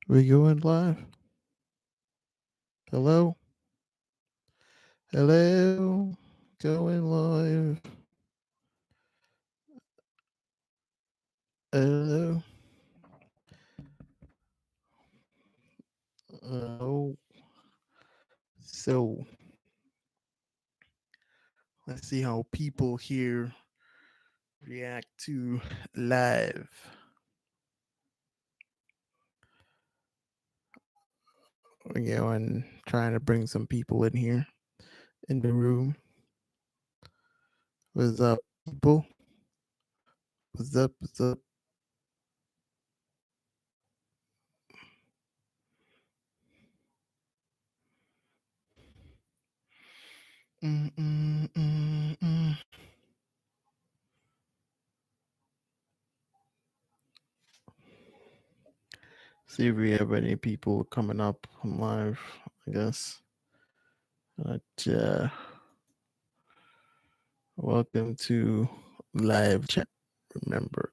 We going live? Hello? Hello? Going live. Hello? Oh, so let's see how people here react to live. We're going trying to bring some people in here in the room. What's up, people? What's up? What's up? Mm. See if we have any people coming up on live, I guess. But, welcome to live chat. Remember,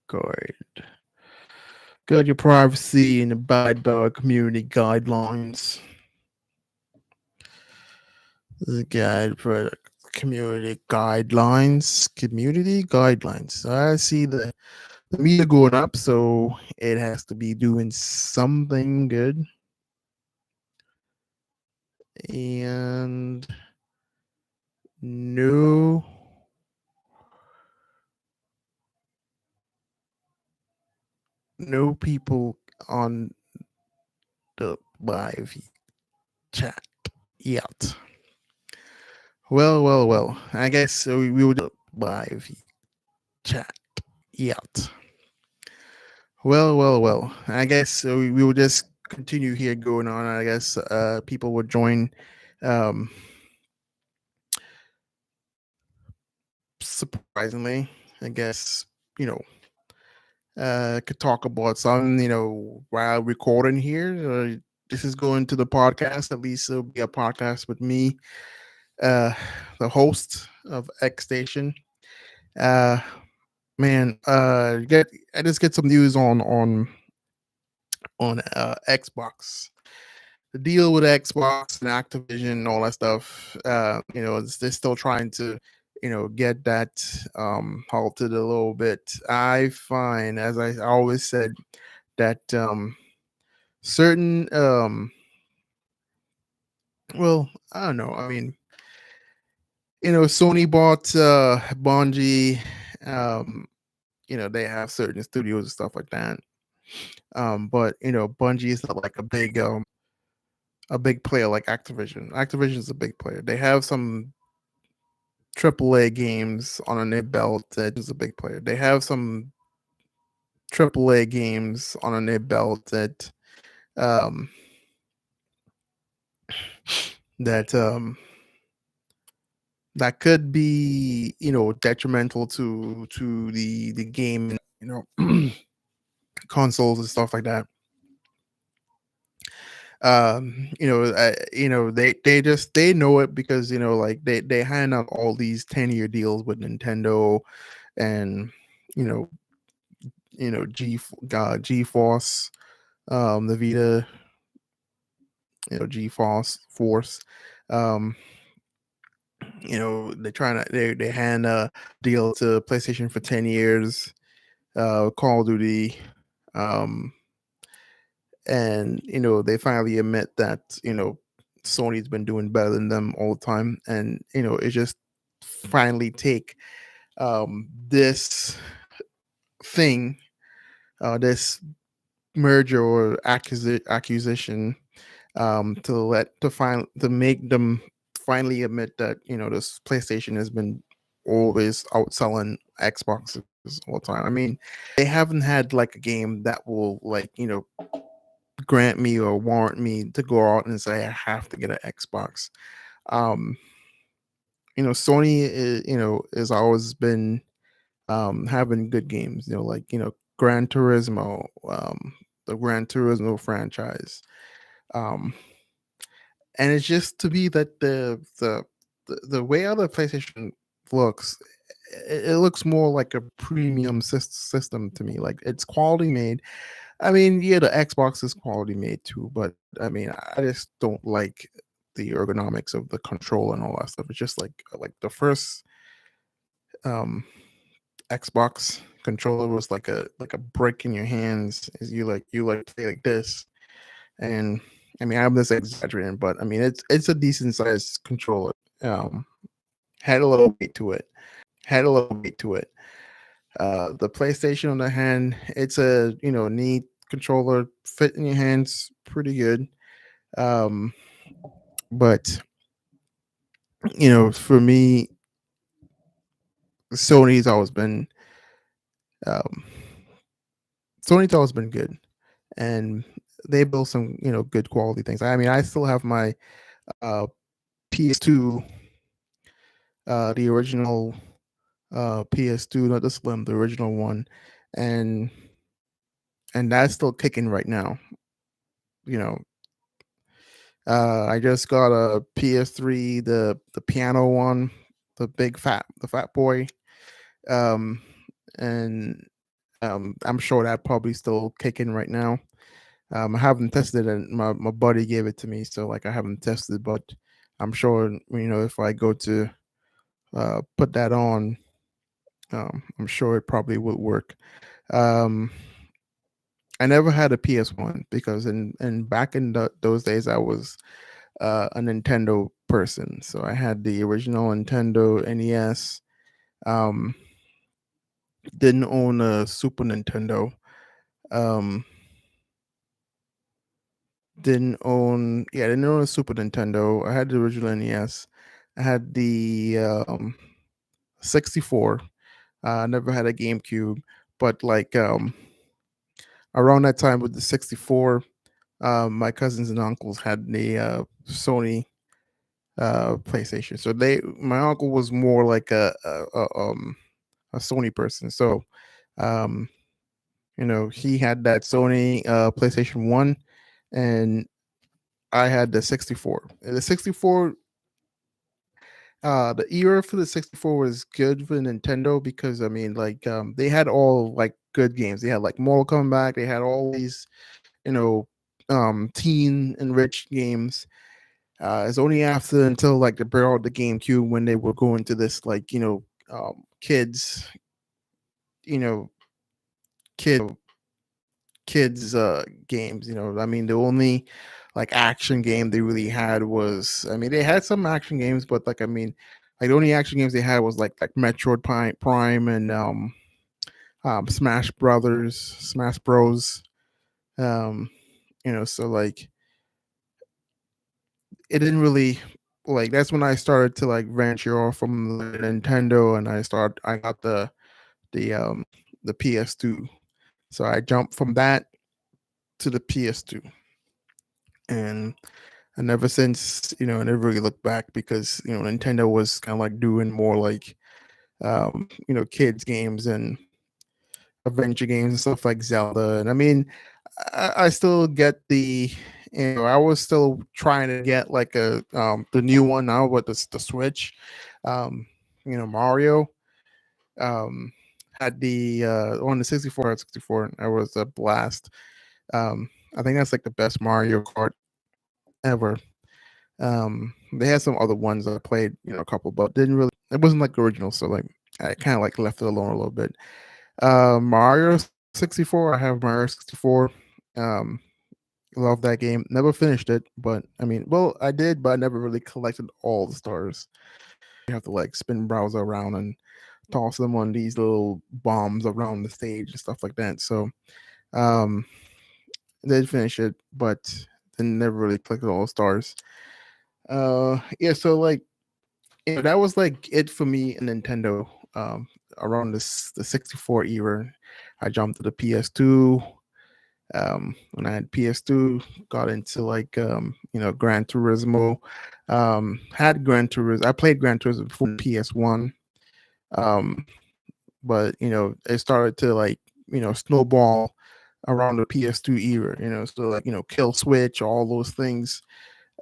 guard your privacy and abide by our community guidelines. This is a guide for community guidelines. Community guidelines. So I see the meter going up, so it has to be doing something good. And no people on the live chat yet. Well. I guess we will do live chat yet. Well. I guess we will just continue here going on. I guess people will join. Um, Surprisingly, I guess you know could talk about some while recording here. This is going to the podcast. At least it'll be a podcast with me, uh, the host of X Station. Uh, man, get I just get some news on Xbox. The deal with Xbox and Activision and all that stuff. They're still trying to get that halted a little bit. I find, as I always said, that certain well, I don't know. I mean, Sony bought Bungie. Um, they have certain studios and stuff like that. But Bungie is not like a big player like Activision. Activision is a big player. They have some AAA games on their belt that is a big player. They have some AAA games on their belt um that that could be detrimental to the game, consoles and stuff like that. They know it because like they hand out all these 10-year deals with Nintendo and you know GeForce, the Vita, GeForce. um they're trying to they hand a deal to PlayStation for 10 years, Call of Duty, um and they finally admit that Sony's been doing better than them all the time, and it just finally take this thing, this merger or accusation, to make them finally admit that this PlayStation has been always outselling Xboxes all the time. I mean, they haven't had like a game that will like grant me or warrant me to go out and say I have to get an Xbox. Um, Sony is, has always been having good games. Like Gran Turismo, the Gran Turismo franchise. Um, and it's just to be that the way other PlayStation looks, it looks more like a premium system to me. Like it's quality made. I mean, yeah, the Xbox is quality made too, but I mean, I just don't like the ergonomics of the control and all that stuff. It's just like the first um Xbox controller was like a brick in your hands as you play like this. And I mean, I'm just exaggerating, but I mean it's a decent sized controller. Um had a little weight to it. Had a little weight to it. The PlayStation on the hand, it's a neat controller, fit in your hands pretty good. Um, but for me, Sony's always been um, Sony's always been good, and they build some good quality things. I mean, I still have my uh, PS2, the original PS2, not the Slim, the original one, and that's still kicking right now. You know, I just got a PS3, the piano one, the fat boy, um, and I'm sure that probably still kicking right now. I haven't tested it. My buddy gave it to me, so like I haven't tested, but I'm sure if I go to put that on, I'm sure it probably would work. Um, I never had a PS1 because in back in those days I was a Nintendo person. So I had the original Nintendo NES. Um, didn't own a Super Nintendo. Um, didn't own a Super Nintendo. I had the original NES. I had the 64. I never had a GameCube, but like around that time with the 64, my cousins and uncles had the Sony PlayStation. So my uncle was more like a Sony person. So, um, he had that Sony PlayStation 1, and I had the 64. And the 64, the era for the 64 was good for Nintendo because I mean, like, they had all like good games. They had like Mortal Kombat. They had all these, you know, teen enriched games. It's only after until like they brought out the GameCube when they were going to this like kids, you know, kids games. I mean the only like action game they really had was, I mean, they had some action games, but like I mean, like the only action games they had was like Metroid Prime and Smash Bros. um so like it didn't really, like, that's when I started to like venture off from the Nintendo, and I got the um the PS2. So I jumped from that to the PS2, and ever since, I never really looked back because Nintendo was kind of like doing more like kids games and adventure games and stuff like Zelda. And I mean, I still get I was still trying to get like the new one now with the Switch. Um, Mario um had the on the 64. That was a blast. I think that's like the best Mario Kart ever. They had some other ones that I played, a couple, but didn't really. It wasn't like original, so like I kind of like left it alone a little bit. Mario 64. I have Mario 64. Um, love that game. Never finished it, but I mean, well, I did, but I never really collected all the stars. You have to like spin browser around and toss them on these little bombs around the stage and stuff like that. So, um, did finish it, but then never really collected all the stars. Yeah, so like that was like it for me in Nintendo. Around the 64 era, I jumped to the PS2. When I had PS2, got into like Gran Turismo. Had Gran Turismo. I played Gran Turismo before PS1. Um, but it started to like snowball around the PS2 era. So like Kill Switch, all those things.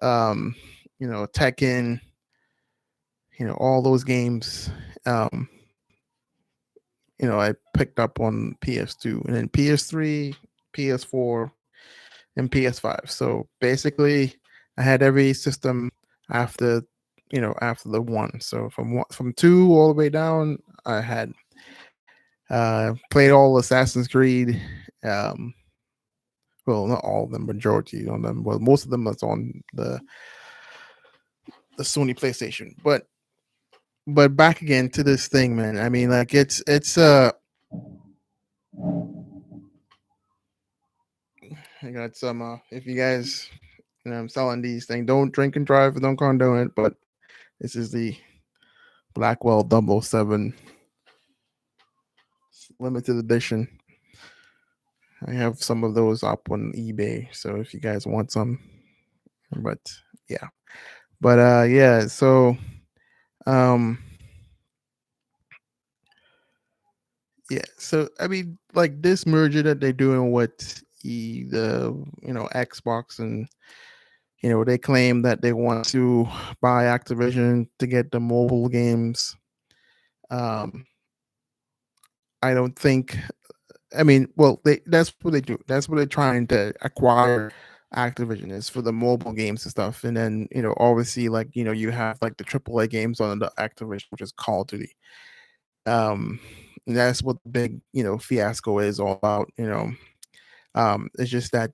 Um, Tekken, all those games. I picked up on PS2, and then PS3. PS4, and PS5. So basically, I had every system after after the one. So from two all the way down, I had played all Assassin's Creed. Um, well, not all of them, majority of them. Well, most of them was on the Sony PlayStation. But back again to this thing, man. I mean, like it's I got some if you guys I'm selling these things, don't drink and drive, don't condone it, but this is the Blackwell Double 7 limited edition. I have some of those up on eBay, so if you guys want some, but yeah, yeah, so um yeah, so I mean, like this merger that they're doing with the Xbox, and they claim that they want to buy Activision to get the mobile games. um I don't think. I mean, well, that's what they do. That's what they're trying to acquire Activision is for the mobile games and stuff. And then, obviously, like, you have like the AAA games on the Activision, which is Call of Duty. And that's what the big, fiasco is all about. It's just that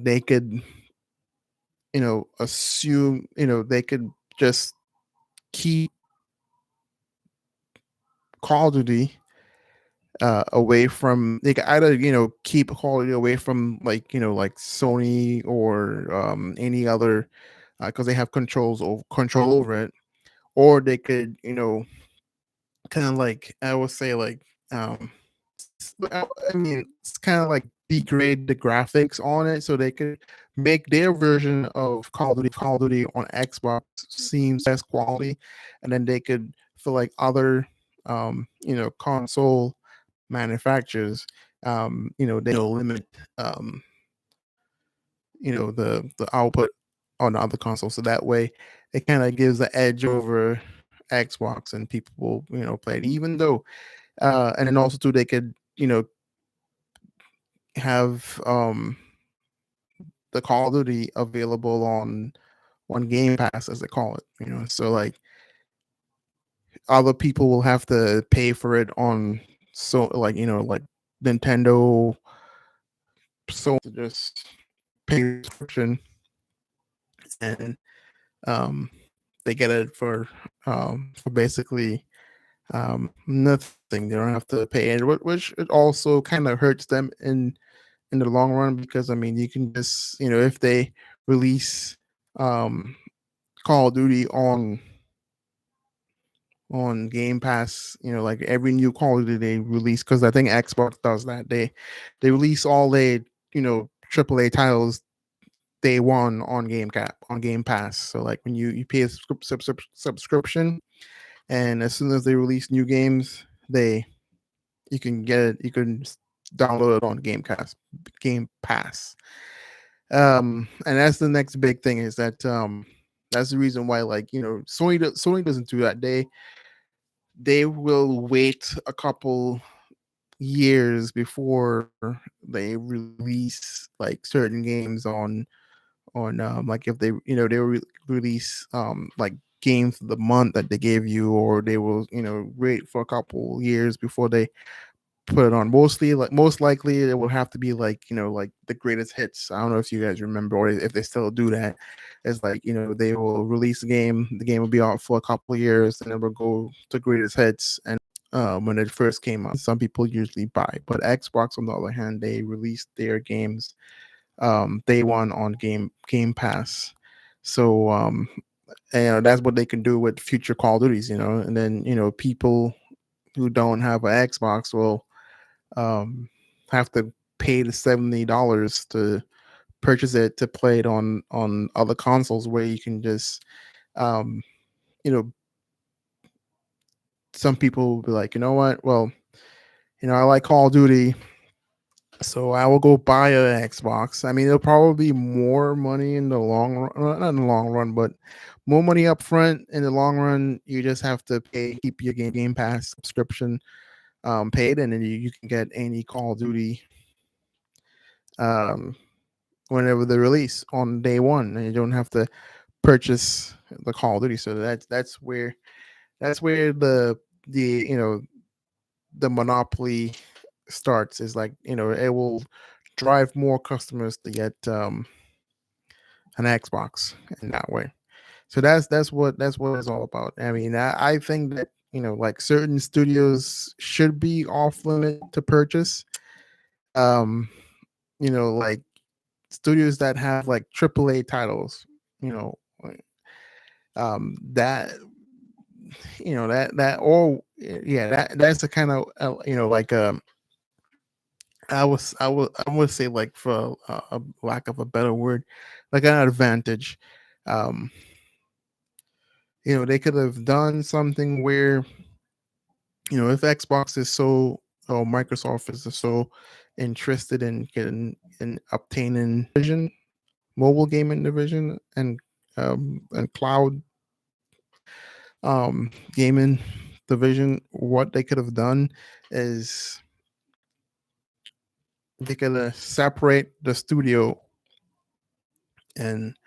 they could, assume, they could just keep Call of Duty away from, they could either keep quality away from, like like Sony or any other, because they have control over it, or they could kind of like, I would say, like I mean, it's kind of like degrade the graphics on it so they could make their version of Call of Duty on Xbox seems less quality, and then they could, for like other console manufacturers, they'll limit the output on the other consoles, so that way it kind of gives the edge over Xbox, and people will play it, even though and then also too, they could have the Call of Duty available on Game Pass, as they call it, so like other people will have to pay for it on, so like like Nintendo, so to just pay subscription, and um they get it for basically nothing. They don't have to pay it, which it also kind of hurts them in the long run, because I mean, you can just if they release um Call of Duty on Game Pass, like every new Call of Duty they release, because I think Xbox does that. They release all their AAA titles day one on Game Pass. So like when you pay a subscription, and as soon as they release new games, you can get it. You can download it on Game Pass. And that's the next big thing, is that that's the reason why, like Sony doesn't do that. They will wait a couple years before they release like certain games on like, if they they release like games of the month that they gave you, or they will wait for a couple years before they put it on. Most likely it will have to be like like the greatest hits. I don't know if you guys remember, or if they still do that. It's like they will release the game will be out for a couple of years, and it will go to greatest hits. And when it first came out, some people usually buy, but Xbox on the other hand, they released their games day one on Game Pass. So and that's what they can do with future Call of Duties, and then people who don't have an Xbox will have to pay the $70 to purchase it to play it on other consoles, where you can just um you know some people will be like, you know what, well, I like Call of Duty, so I will go buy an Xbox. I mean, it'll probably be more money in the long run, not in the long run, but more money up front. In the long run, you just have to keep your Game Pass subscription paid, and then you can get any Call of Duty um, whenever they release on day one, and you don't have to purchase the Call of Duty. So that's where the the monopoly starts. Is like it will drive more customers to get an Xbox in that way. So that's what it's all about. I mean, I think that like certain studios should be off limit to purchase. Um, like studios that have like AAA titles. You know, like, that that or yeah, that's the kind of like I would say, like, for a lack of a better word, like an advantage. Um, they could have done something where if Xbox is so or Microsoft is so interested in getting in obtaining vision, mobile gaming division, and cloud gaming division, what they could have done is they could separate the studio, and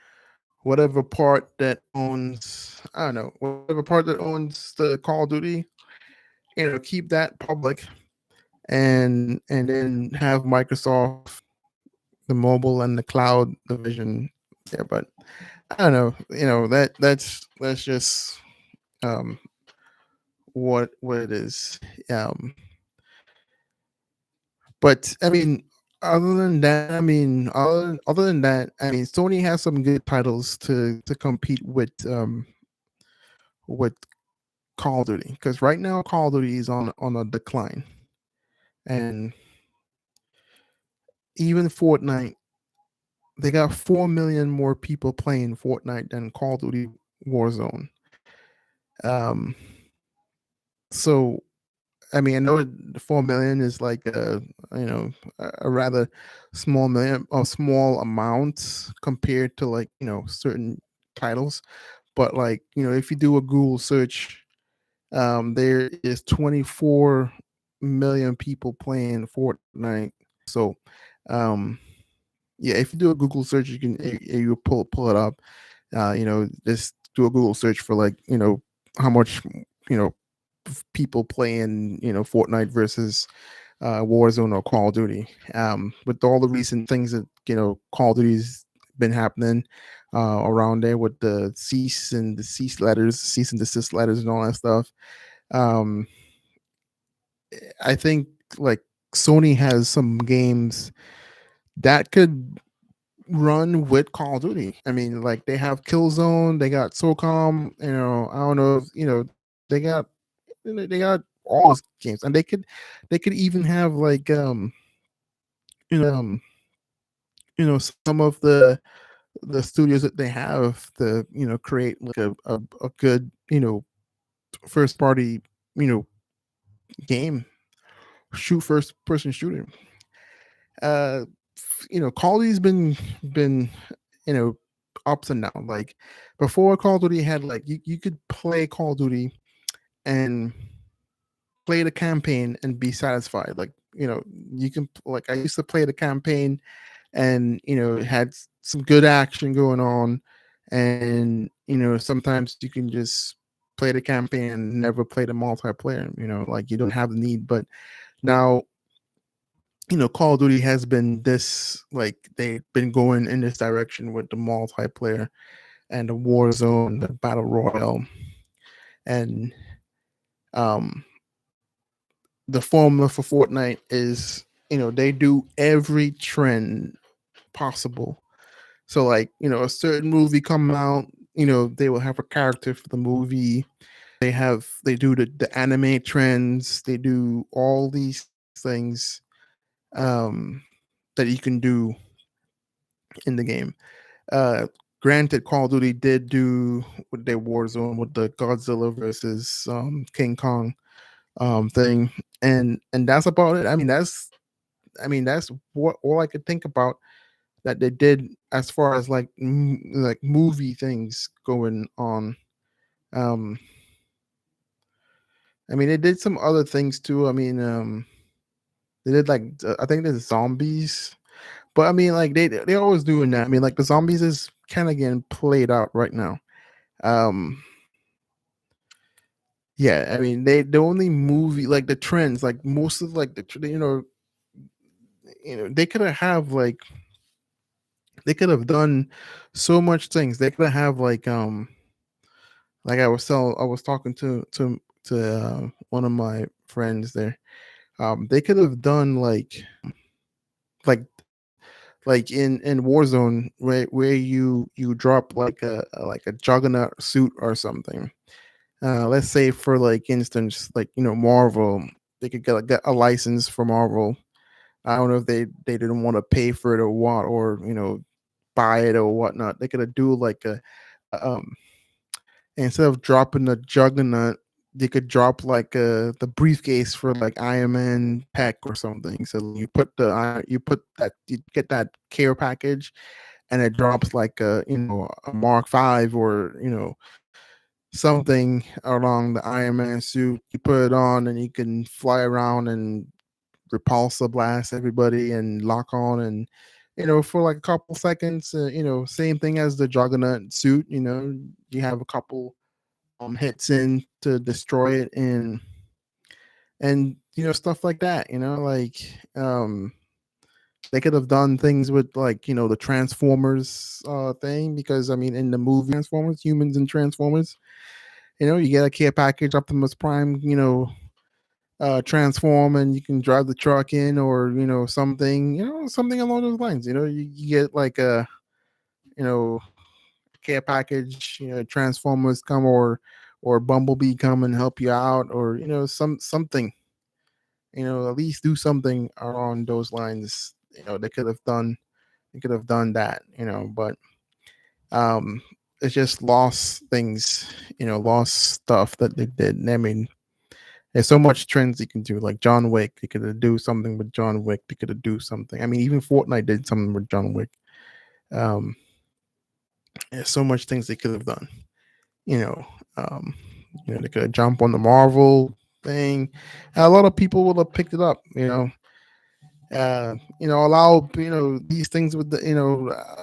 whatever part that owns, I don't know, whatever part that owns the Call of Duty, keep that public, and then have Microsoft, the mobile and the cloud division there. But I don't know, that's just um what it is. Um but I mean, other than that, I mean, other than that, I mean, Sony has some good titles to compete with Call of Duty, because right now Call of Duty is on a decline, and even Fortnite, they got 4 million more people playing Fortnite than Call of Duty Warzone. Um, so I mean, I know the 4 million is like a rather small amount compared to, like, certain titles, but, like, if you do a Google search, there is 24 million people playing Fortnite. So, um, yeah, if you do a Google search, you pull it up. Just do a Google search for, like, how much you know people playing Fortnite versus Warzone or Call of Duty. With all the recent things that Call of Duty's been happening around there with the cease and desist letters, and all that stuff. Um, I think, like, Sony has some games that could run with Call of Duty. I mean, like, they have Killzone, they got SOCOM. I don't know if they got they got all those games, and they could even have, like, you know um some of the studios that they have to create like a good first party you know game, first person shooter. uh Call of Duty's been you know ups and downs. Like, before, Call of Duty had, like, you could play Call of Duty and play the campaign and be satisfied. Like, you can, like, I used to play the campaign, and it had some good action going on, and sometimes you can just play the campaign and never play the multiplayer. Like, you don't have the need. But now, Call of Duty has been this, like, they've been going in this direction with the multiplayer and the war zone, the battle royale, and um the formula for Fortnite is, they do every trend possible. So, like, a certain movie come out, they will have a character for the movie. They do the anime trends. They do all these things um that you can do in the game. Uh Granted, Call of Duty did do with their Warzone with the Godzilla versus King Kong thing, and that's about it. I mean, that's what all I could think about that they did as far as, like, like movie things going on. Um, I mean, they did some other things too. I mean, they did, like, I think there's zombies, But I mean, like they always doing that. I mean, like the zombies is kind of getting played out right now. Um, yeah, I mean they the only movie like the trends, like most of like they could have like they could have done so much things. They could have like I was talking to one of my friends there. They could have done like in Warzone where you drop like a juggernaut suit or something. Let's say for like instance, like Marvel, they could get a license for Marvel. I don't know if they didn't want to pay for it or what, or buy it or whatnot. They could do like um instead of dropping the juggernaut, they could drop like the briefcase for like Iron Man pack or something. So you put that you get that care package, and it drops like a Mark Five or something along the Iron Man suit. You put it on, and you can fly around and repulsor blast everybody and lock on and for like a couple seconds. Same thing as the Juggernaut suit. You have a couple hits in to destroy it and stuff like that. Like they could have done things with like the Transformers thing, because I mean in the movie Transformers, Humans and Transformers, you get a care package, Optimus Prime, transform, and you can drive the truck in, or something along those lines. You get like a you know care package, Transformers come, or Bumblebee come and help you out, or something, at least do something along those lines. They could have done that, but um it's just lost things, lost stuff that they did. I mean, there's so much trends you can do, like John Wick. They could have do something with John Wick. They could have do something. I mean, even Fortnite did something with John Wick. Um, there's so much things they could have done. You know, um, they could have jumped on the Marvel thing. And a lot of people would have picked it up. Allow these things with the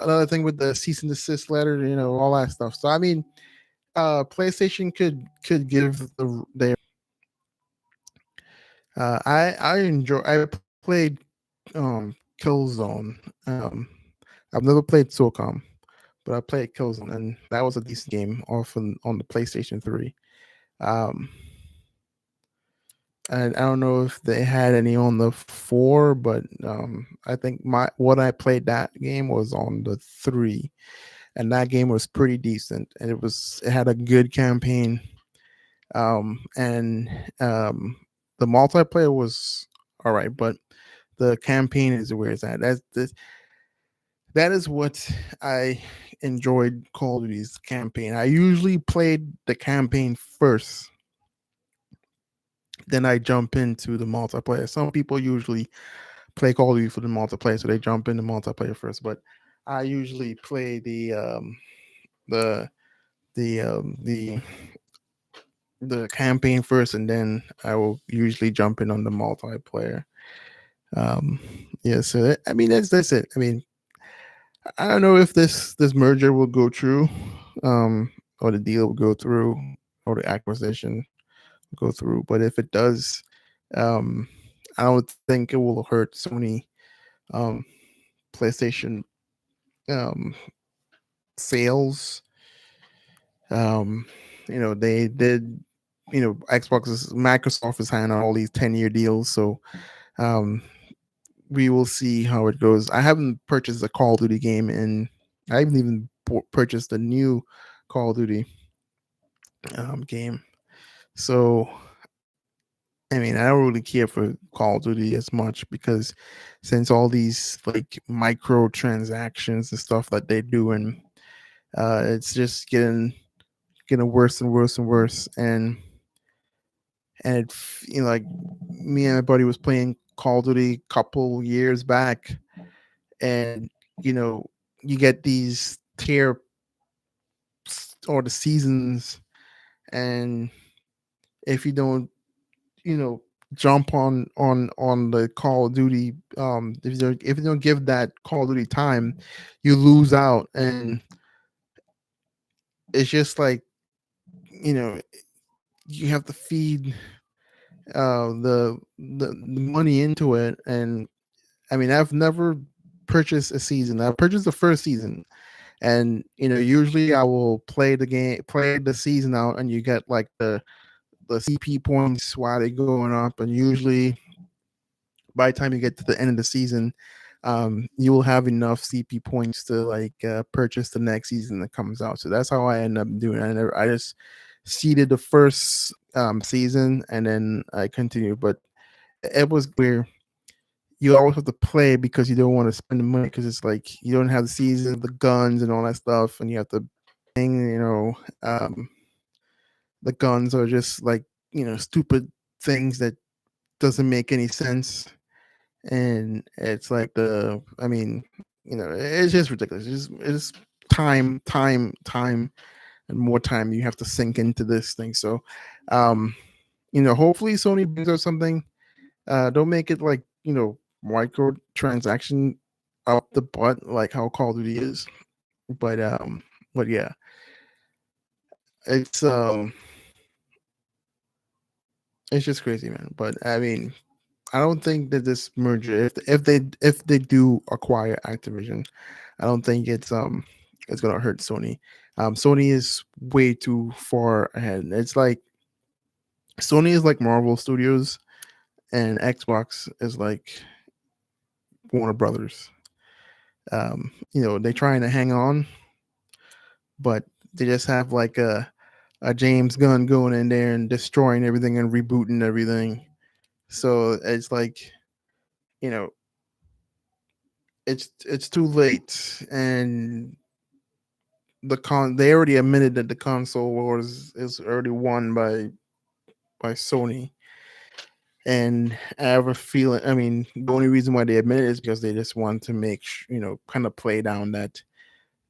another thing with the cease and desist letter. All that stuff. So I mean, PlayStation could give their I played Killzone. I've never played SOCOM, but I played Killzone, and that was a decent game on the PlayStation 3. Um, and I don't know if they had any on the 4, but I think what I played that game was on the 3, and that game was pretty decent, and it had a good campaign. And the multiplayer was all right, but the campaign is where it's at. That is what I enjoyed Call of Duty's campaign. I usually played the campaign first, then I jump into the multiplayer. Some people usually play Call of Duty for the multiplayer, so they jump into multiplayer first. But I usually play the the um, the the campaign first, and then I will usually jump in on the multiplayer. Um, yeah, so I mean that's it. I mean, I don't know if this merger will go through, or the deal will go through, or the acquisition will go through. But if it does, um, I don't think it will hurt Sony, um, PlayStation, um, sales. Um, they did. Microsoft is signing all these 10-year deals, so um, we will see how it goes. I haven't purchased a Call of Duty game, and I haven't even purchased a new Call of Duty game. So, I mean, I don't really care for Call of Duty as much, because since all these like micro transactions and stuff that they do, and it's just getting worse and worse and worse, and like me and my buddy was playing Call of Duty a couple years back, and you know you get these tier or the seasons, and if you don't jump on the Call of Duty. If you don't give that Call of Duty time, you lose out, and it's just like, you know, you have to feed the money into it. And I mean, I've never purchased a season. I've purchased the first season, and usually I will play the season out, and you get like the CP points while they're going up, and usually by the time you get to the end of the season, you will have enough CP points to like purchase the next season that comes out. So that's how I end up doing it. I just seeded the first season, and then I continued. But it was where you always have to play because you don't want to spend the money, because it's like you don't have the season, the guns, and all that stuff, and you have to bang, the guns are just like stupid things that doesn't make any sense. And it's like I mean, it's just ridiculous. It's time, and more time you have to sink into this thing. So, um, hopefully Sony brings out something. Don't make it like micro transaction up the butt like how Call of Duty is. But yeah, it's um, it's just crazy, man. But I mean, I don't think that this merger, if they do acquire Activision, I don't think it's gonna hurt Sony. Sony is way too far ahead. It's like Sony is like Marvel Studios, and Xbox is like Warner Brothers. They're trying to hang on, but they just have like a James Gunn going in there and destroying everything and rebooting everything. So it's like, you know, it's too late, and they already admitted that the console wars is already won by Sony. And I have a feeling, I mean, the only reason why they admit it is because they just want to make kind of play down that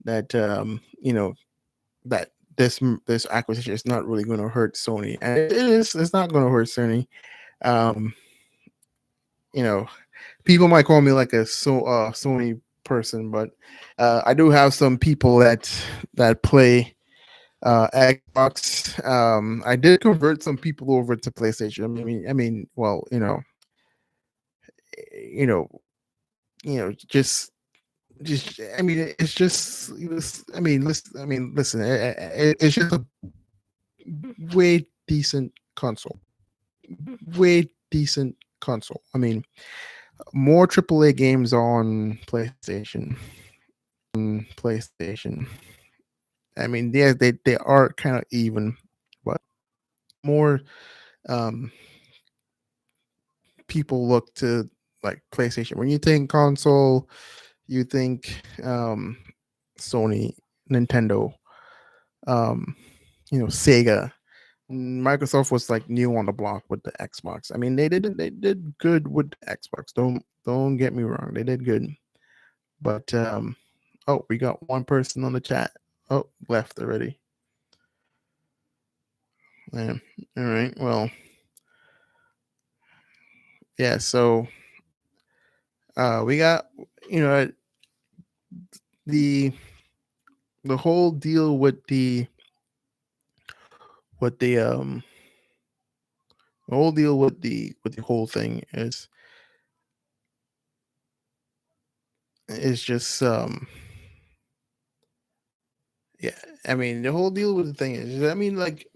that this acquisition is not really going to hurt Sony, and it's not going to hurt Sony. um you know People might call me like a Sony person, but I do have some people that play Xbox. I did convert some people over to PlayStation. Well, you know, just. I mean, it's just. Listen. It's just a way decent console. Way decent console. I mean, more AAA games on PlayStation. PlayStation. I mean, yeah, they are kind of even, but more um people look to like PlayStation. When you think console, you think Sony, Nintendo, um, Sega. Microsoft was like new on the block with the Xbox. I mean, they did good with the Xbox. Don't get me wrong, they did good. But oh, we got one person on the chat. Oh, left already. Yeah. All right. Well, yeah. So we got you know the the whole deal with the whole deal with the whole thing is just yeah. I mean, the whole deal with the thing is, I mean, like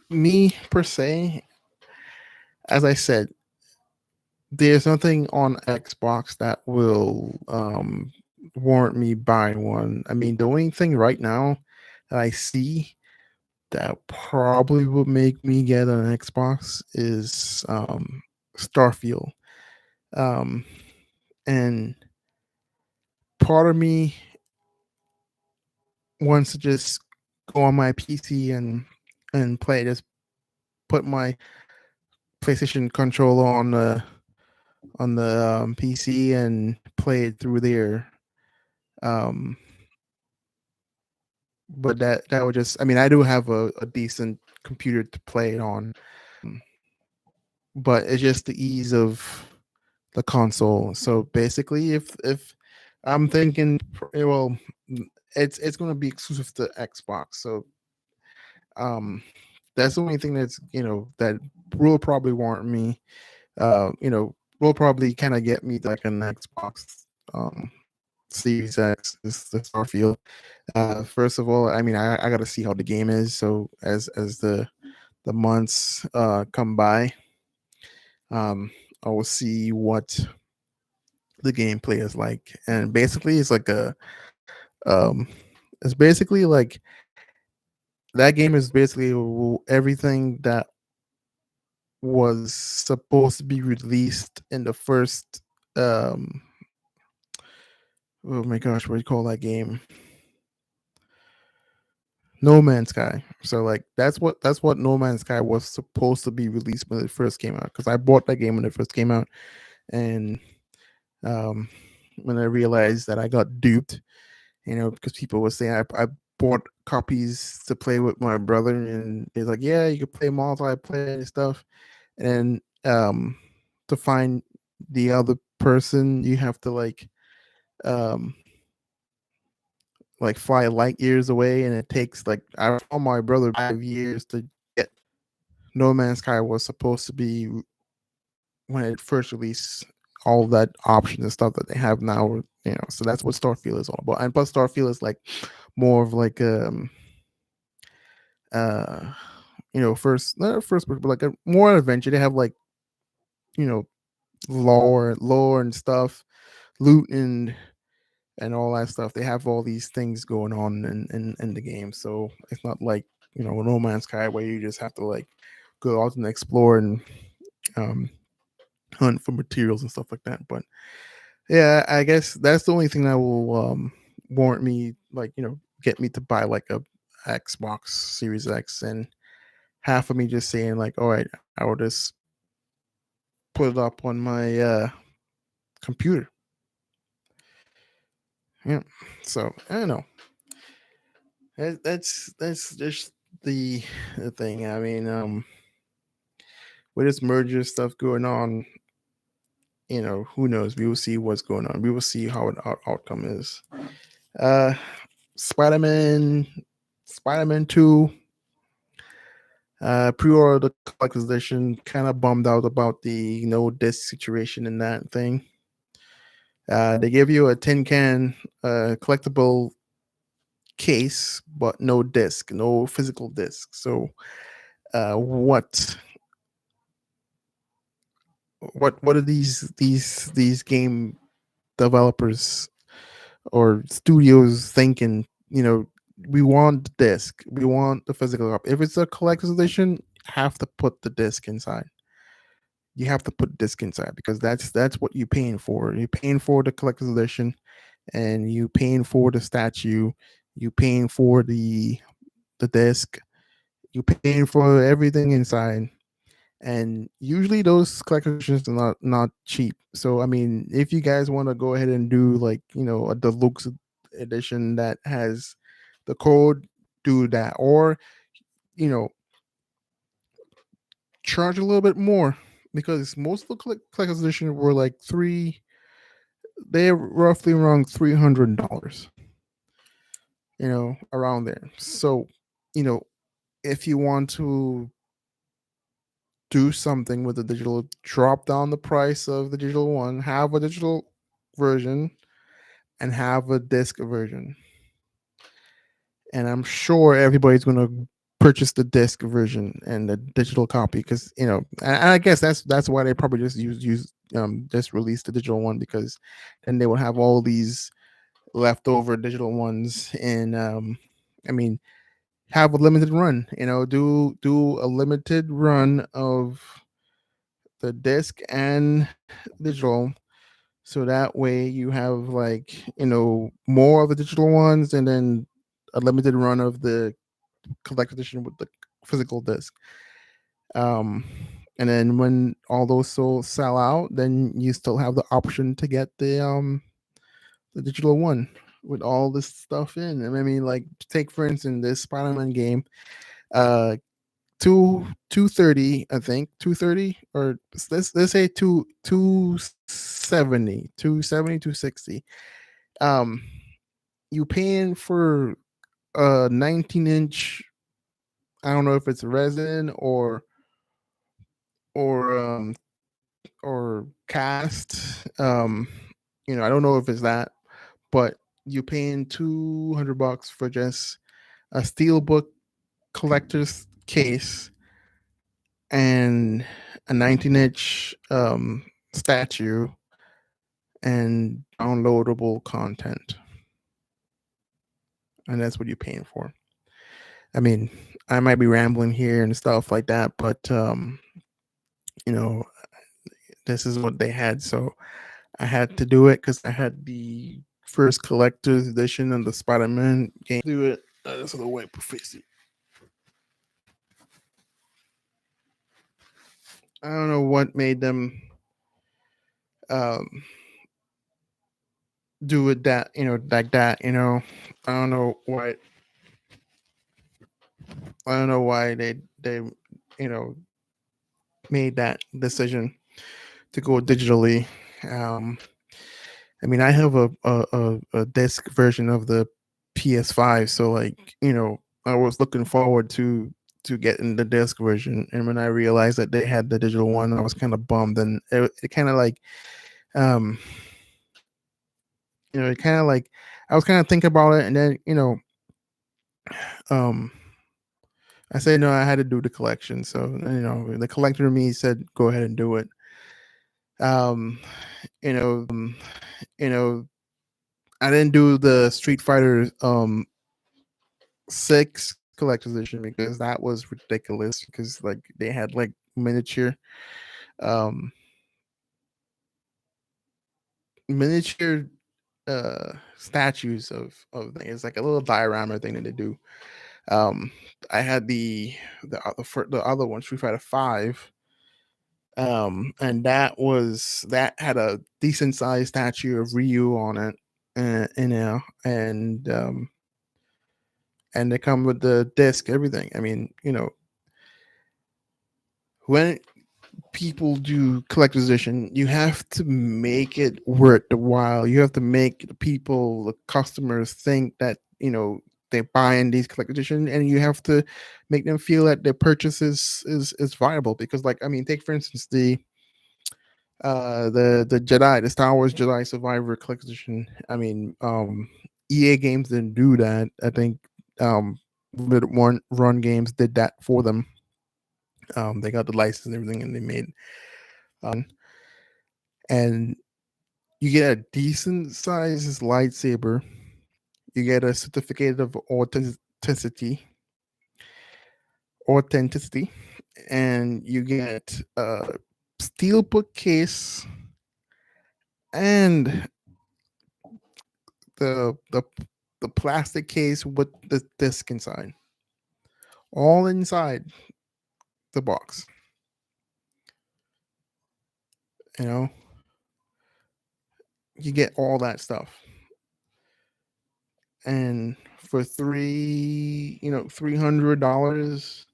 me per se, as I said, there's nothing on Xbox that will warrant me buying one. I mean, the only thing right now that I see that probably would make me get an Xbox is Starfield. Um, and part of me wants to just go on my PC and play. Just put my PlayStation controller on the PC and play it through there. Um, but that would just. I mean, I do have a decent computer to play it on. but it's just the ease of the console. So basically, if I'm thinking, well, it's going to be exclusive to Xbox. So um, that's the only thing that's that will probably warrant me. Will probably kind of get me like an Xbox Series X is the Starfield. First of all, I mean, I got to see how the game is. So as the months come by, um, I will see what the gameplay is like, and basically, um, it's basically like that game is basically everything that was supposed to be released in the first um oh my gosh, what do you call that game? No Man's Sky. So like that's what No Man's Sky was supposed to be released when it first came out. Because I bought that game when it first came out, and um, when I realized that I got duped, because people were saying I bought copies to play with my brother, and they're like, yeah, you can play multiplayer and stuff, and to find the other person, you have to um fly light years away, and it takes I found my brother 5 years to get. No Man's Sky was supposed to be when it first released, all that options and stuff that they have now. So that's what Starfield is all about. And plus, Starfield is like more of like uh first not first but like a more adventure. They have you know lore and stuff, loot and all that stuff. They have all these things going on in the game. So it's not like No Man's Sky where you just have to go out and explore and um, hunt for materials and stuff like that. But yeah, I guess that's the only thing that will warrant me get me to buy like a Xbox Series X, and half of me just saying like, all right, I will just put it up on my computer. Yeah. So I don't know. That's just the thing. I mean, with this merger stuff going on, who knows? We will see what's going on. We will see how an outcome is. Uh, Spider-Man, Spider-Man 2, pre-order the collector's edition. Kind of bummed out about the no disc situation in that thing. They give you a tin can collectible case, but no disc, no physical disc. So, what are these game developers or studios thinking? We want the disc, we want the physical copy. If it's a collector's edition, have to put the disc inside. You have to put disc inside because that's what you're paying for. You're paying for the collector's edition, and you paying for the statue. You paying for the disc. You paying for everything inside, and usually those collector's editions are not cheap. So I mean, if you guys want to go ahead and do a deluxe edition that has the code, do that, or you know charge a little bit more, because most of the collector's edition were like they're roughly around $300, around there. So you know if you want to do something with the digital, drop down the price of the digital one, have a digital version, and have a disc version. And I'm sure everybody's going to purchase the disc version and the digital copy, because and I guess that's why they probably just release the digital one, because then they will have all these leftover digital ones. And I mean, have a limited run. Do a limited run of the disc and digital, so that way you have more of the digital ones, and then a limited run of the collector's edition with the physical disc. um and then when all those souls sell out, then you still have the option to get the digital one with all this stuff in. And I mean, like, take for instance this Spider-Man game. uh 230, I think 230, or let's say 270, 270, 260. Um, you paying for a 19-inch. I don't know if it's resin or um or cast. I don't know if it's that, but you paying $200 for just a steelbook collector's case and a 19-inch statue and downloadable content, and that's what you're paying for. I mean, I might be rambling here and stuff like that, but you know, this is what they had, so I had to do it because I had the first collector's edition of the Spider-Man game. Do it. That's a way to I don't know what made them um, do it that like that. I don't know why. I don't know why they you know made that decision to go digitally. Um, I mean, I have a disc version of the PS5, so like I was looking forward to getting the disc version, and when I realized that they had the digital one, I was kind of bummed, and it kind of like um it kind of like I was kind of thinking about it, and then um I said no, I had to do the collection, so the collector in me said go ahead and do it. Um, you know, um, you know, I didn't do the Street Fighter 6 collector's edition because that was ridiculous because like they had like um miniature statues of things. It's like a little diorama thing that they do. Um I had the other one, Street Fighter 5. And that had a decent sized statue of Ryu on it. And they come with the disc, everything. I mean, when people do collector's edition, you have to make it worth the while. You have to make the customers think that they're buying these collector's edition, and you have to make them feel that their purchase is viable. Because, like, I mean, take for instance the Jedi, the Star Wars Jedi Survivor collector's edition. I mean, EA Games didn't do that. I think Little One Run Games did that for them. They got the license and everything, and they made and you get a decent sized lightsaber. You get a certificate of authenticity, and you get a steelbook case and the the the plastic case with the disc inside, all inside the box. You know, you get all that stuff, and for $300,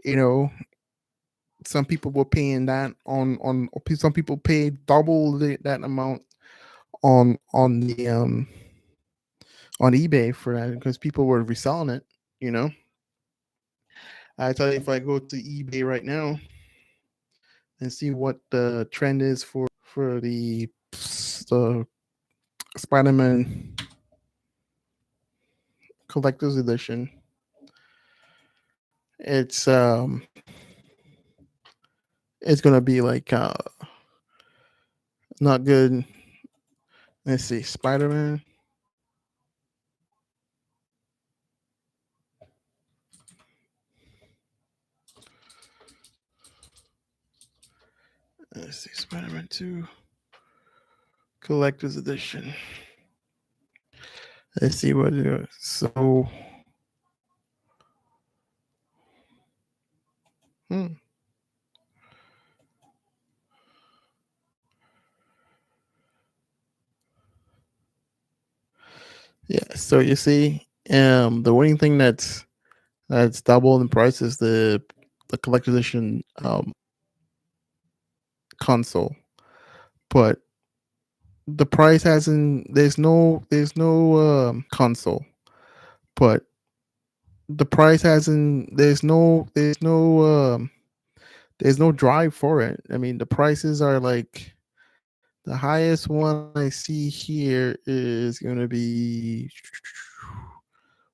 you know, some people were paying that on some people paid double that amount on the on eBay for that because people were reselling it. You know, I tell you, if I go to eBay right now and see what the trend is for the Spider-Man collector's edition, it's it's gonna be like not good. Let's see, Spider-Man. Let's see, Spider-Man 2 collector's edition. Let's see what it is. So, hmm. Yeah. So you see, the only thing That's double in price as the collector's edition console, but the price hasn't. There's no console, but the price hasn't. There's no drive for it. I mean, the prices are like the highest one I see here is going to be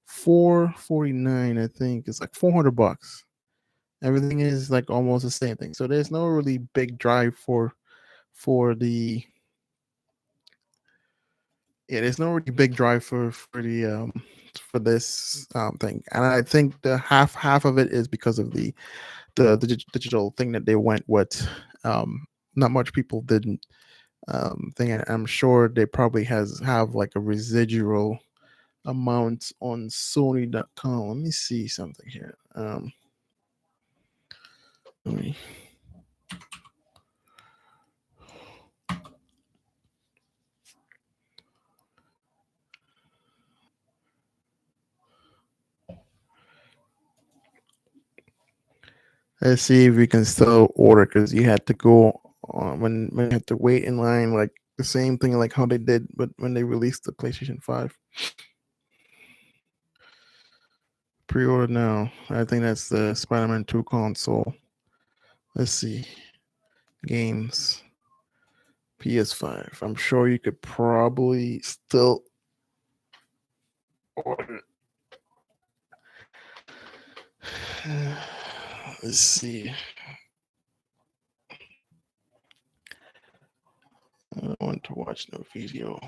449. I think it's like $400. Everything is like almost the same thing. So there's no really big drive for the yeah. There's no really big drive for this thing, and I think the half of it is because of the digital thing that they went with. Not much people didn't thing. And I'm sure they probably have like a residual amount on Sony.com. Let me see something here. Let me let's see if we can still order because you had to go when you had to wait in line like the same thing like how they did but when they released the PlayStation 5. Pre-order now. I think that's the Spider-Man 2 console. Let's see. Games. PS5. I'm sure you could probably still order. Let's see. I don't want to watch no video.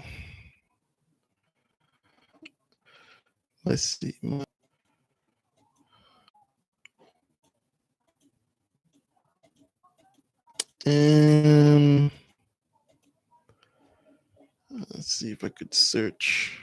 Let's see. Um, let's see if I could search.